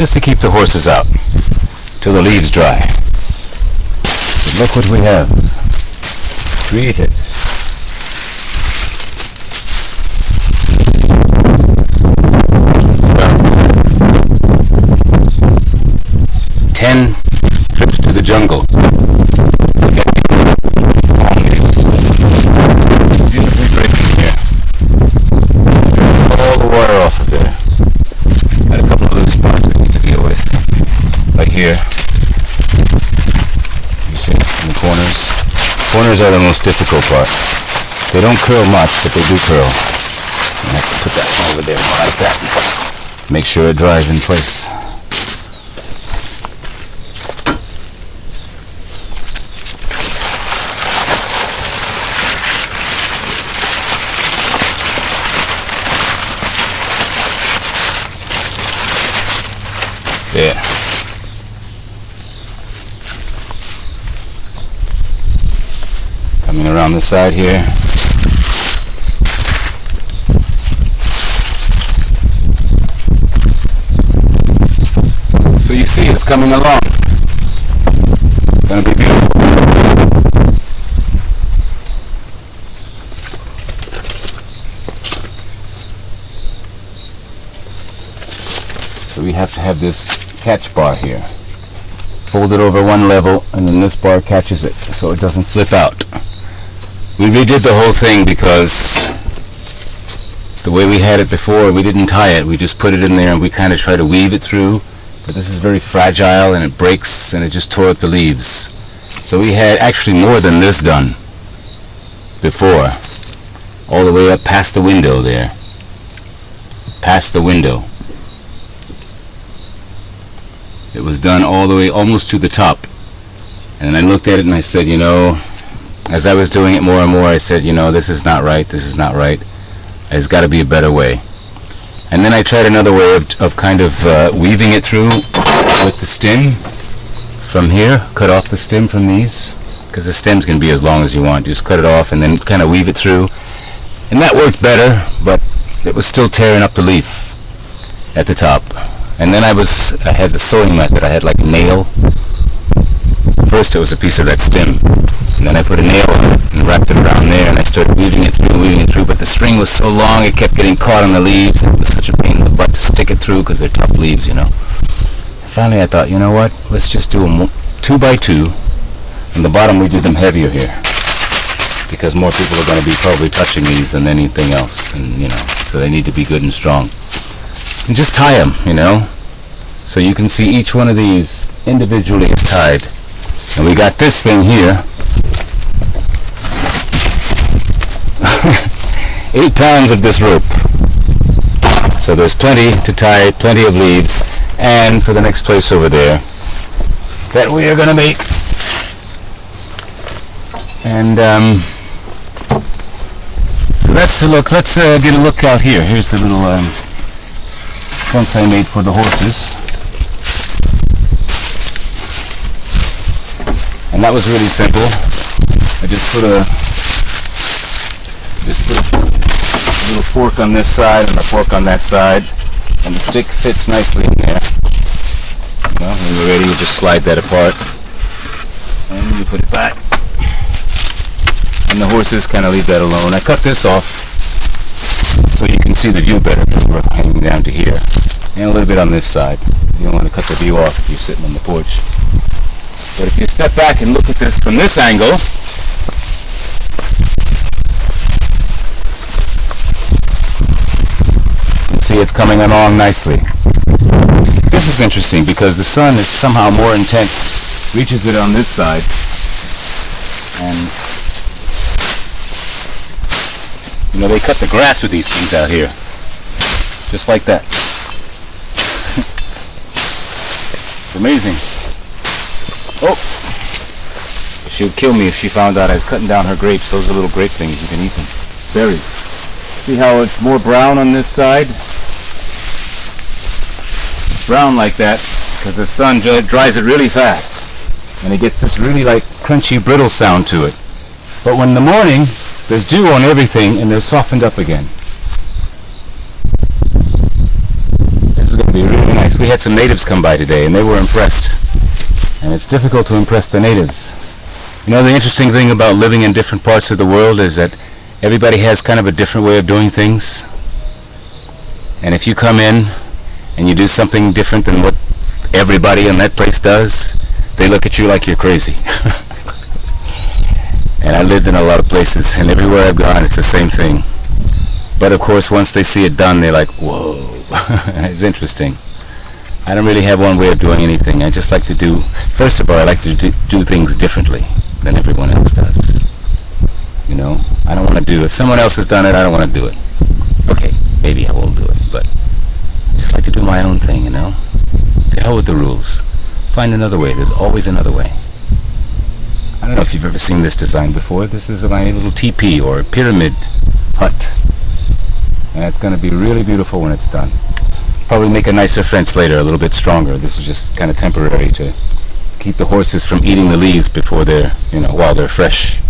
just to keep the horses out till the leaves dry. Look what we have created. Well, 10 trips to the jungle. Beautifully breaking here. All the water off of there. Got a couple of loose spots we need to deal with. Like here. You see, in the corners. Corners are the most difficult part. They don't curl much, but they do curl. I have to put that one over there more like that. Make sure it dries in place. There. Coming around the side here. So you see it's coming along. It's gonna be beautiful. So we have to have this catch bar here. Fold it over one level and then this bar catches it so it doesn't flip out. We redid the whole thing because the way we had it before, we didn't tie it. We just put it in there and we kind of try to weave it through. But this is very fragile and it breaks and it just tore up the leaves. So we had actually more than this done before. All the way up past the window there. Past the window. It was done all the way almost to the top. And I looked at it and I said, you know, as I was doing it more and more, I said, you know, this is not right, this is not right. There's got to be a better way. And then I tried another way of kind of weaving it through with the stem from here. Cut off the stem from these, because the stems can be as long as you want. Just cut it off and then kind of weave it through. And that worked better, but it was still tearing up the leaf at the top. And then I had the sewing method. I had like a nail. First it was a piece of that stem. And then I put a nail on it and wrapped it around there and I started weaving it through, but the string was so long it kept getting caught on the leaves and it was such a pain in the butt to stick it through because they're tough leaves, you know. Finally I thought, you know what, let's just do them 2 by 2. On the bottom we did them heavier here because more people are going to be probably touching these than anything else, and you know, so they need to be good and strong. And just tie them, you know, so you can see each one of these individually is tied. And we got this thing here. 8 pounds of this rope. So there's plenty to tie, plenty of leaves, and for the next place over there that we are going to make. And so that's the look. Let's get a look out here. Here's the little fence I made for the horses. And that was really simple. I just put a little fork on this side and a fork on that side, and the stick fits nicely in there. Well, when you're ready, you just slide that apart and you put it back. And the horses kind of leave that alone. I cut this off so you can see the view better because we're hanging down to here. And a little bit on this side. You don't want to cut the view off if you're sitting on the porch. But if you step back and look at this from this angle, you can see it's coming along nicely. This is interesting because the sun is somehow more intense, reaches it on this side, and you know, they cut the grass with these things out here, just like that. It's amazing. Oh, she would kill me if she found out I was cutting down her grapes. Those are little grape things. You can eat them. Buried. See how it's more brown on this side? It's brown like that because the sun dries it really fast. And it gets this really like crunchy, brittle sound to it. But when in the morning, there's dew on everything and they're softened up again. This is going to be really nice. nice. We had some natives come by today, and they were impressed. And it's difficult to impress the natives. You know, the interesting thing about living in different parts of the world is that everybody has kind of a different way of doing things. And if you come in and you do something different than what everybody in that place does, they look at you like you're crazy. And I lived in a lot of places, and everywhere I've gone, it's the same thing. But of course, once they see it done, they're like, whoa. It's interesting. I don't really have one way of doing anything. I just like to do, first of all, I like to do things differently than everyone else does. You know, I don't want to do, if someone else has done it, I don't want to do it. Okay, maybe I will do it, but I just like to do my own thing, you know. The hell with the rules. Find another way. There's always another way. I don't know if you've ever seen this design before. This is my little teepee or pyramid hut. And it's going to be really beautiful when it's done. Probably make a nicer fence later, a little bit stronger. This is just kind of temporary to keep the horses from eating the leaves before they're, you know, while they're fresh.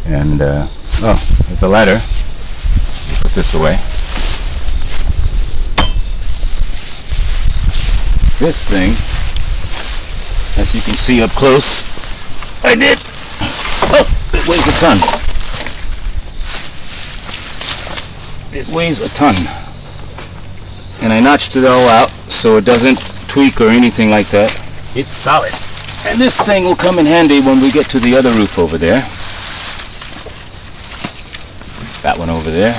And, oh, there's a ladder. Put this away. This thing, as you can see up close, I did. Oh, it weighs a ton. It weighs a ton. And I notched it all out so it doesn't tweak or anything like that. It's solid. And this thing will come in handy when we get to the other roof over there. That one over there.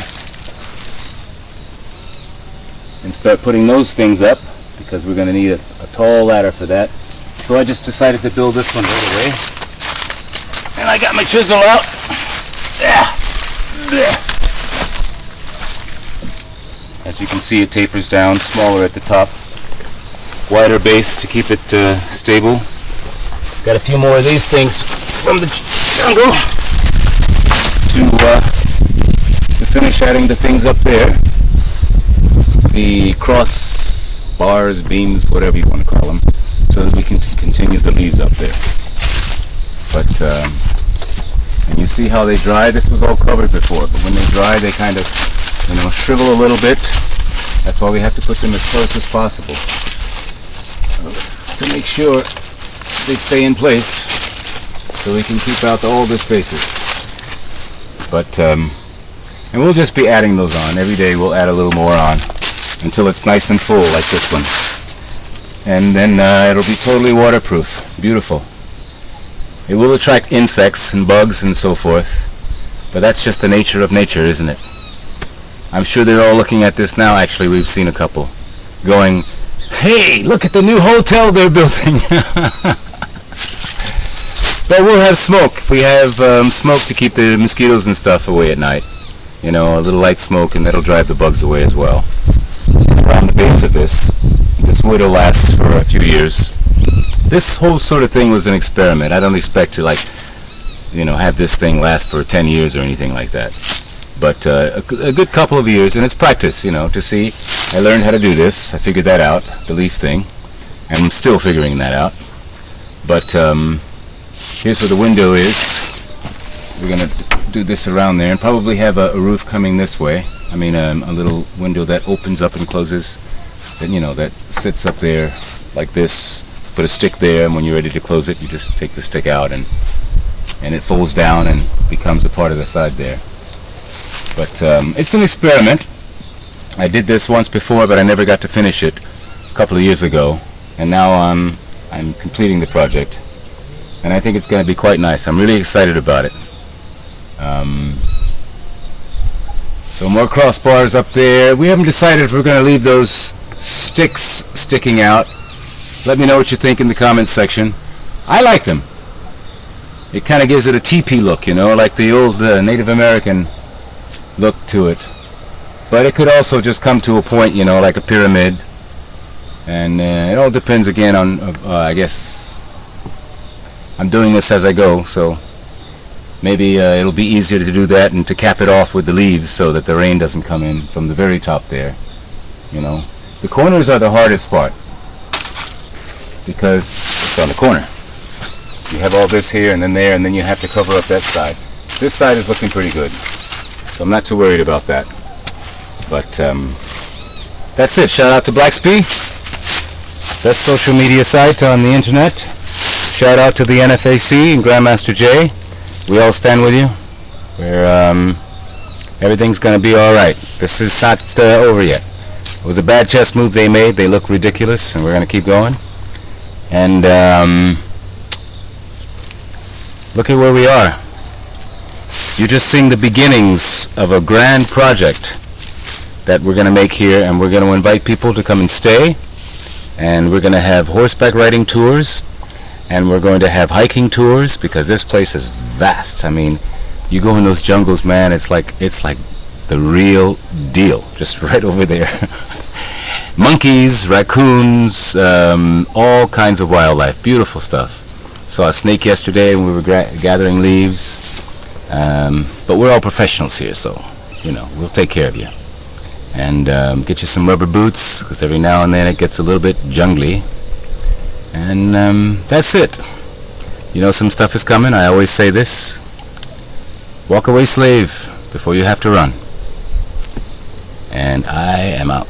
And start putting those things up, because we're going to need a tall ladder for that. So I just decided to build this one today. And I got my chisel out. As you can see, it tapers down, smaller at the top. Wider base to keep it stable. Got a few more of these things from the jungle to finish adding the things up there. The cross bars, beams, whatever you want to call them, so that we can continue the leaves up there. But and you see how they dry. This was all covered before, but when they dry, they kind of, you know, shrivel a little bit. That's why we have to put them as close as possible to make sure they stay in place, so we can keep out all the spaces. But and we'll just be adding those on every day. We'll add a little more on until it's nice and full, like this one. And then it'll be totally waterproof. Beautiful. It will attract insects and bugs and so forth, but that's just the nature of nature, isn't it? I'm sure they're all looking at this now. Actually, we've seen a couple going, hey, look at the new hotel they're building. But we'll have smoke. We have smoke to keep the mosquitoes and stuff away at night. You know, a little light smoke, and that'll drive the bugs away as well. Around the base of this wood will last for a few years. This whole sort of thing was an experiment. I don't expect to, like, you know, have this thing last for 10 years or anything like that. But a good couple of years, and it's practice, you know, to see. I learned how to do this. I figured that out, the leaf thing, and I'm still figuring that out. But here's where the window is. We're going to do this around there, and probably have a roof coming this way. I mean, a little window that opens up and closes, that, you know, that sits up there like this. Put a stick there, and when you're ready to close it, you just take the stick out, and it folds down and becomes a part of the side there. But it's an experiment. I did this once before, but I never got to finish it a couple of years ago, and now I'm completing the project, and I think it's going to be quite nice. I'm really excited about it. So more crossbars up there. We haven't decided if we're going to leave those sticks sticking out. Let me know what you think in the comments section. I like them. It kind of gives it a teepee look, you know, like the old Native American look to it. But it could also just come to a point, you know, like a pyramid. And it all depends again on, I guess, I'm doing this as I go, so maybe it'll be easier to do that and to cap it off with the leaves so that the rain doesn't come in from the very top there, you know. The corners are the hardest part, because it's on the corner. You have all this here and then there, and then you have to cover up that side. This side is looking pretty good, so I'm not too worried about that. But that's it. Shout out to Blacksby, best social media site on the internet. Shout out to the NFAC and Grandmaster Jay. We all stand with you. Everything's gonna be all right. This is not over yet. It was a bad chess move they made. They look ridiculous, and we're gonna keep going. And look at where we are. You're just seeing the beginnings of a grand project that we're gonna make here, and we're gonna invite people to come and stay. And we're gonna have horseback riding tours, and we're going to have hiking tours, because this place is vast. I mean, you go in those jungles, man, it's like the real deal, just right over there. Monkeys, raccoons, all kinds of wildlife, beautiful stuff. Saw a snake yesterday when we were gathering leaves, but we're all professionals here, so you know, we'll take care of you. And get you some rubber boots, because every now and then it gets a little bit jungly. And that's it. You know, some stuff is coming. I always say this: walk away, slave, before you have to run. And I am out.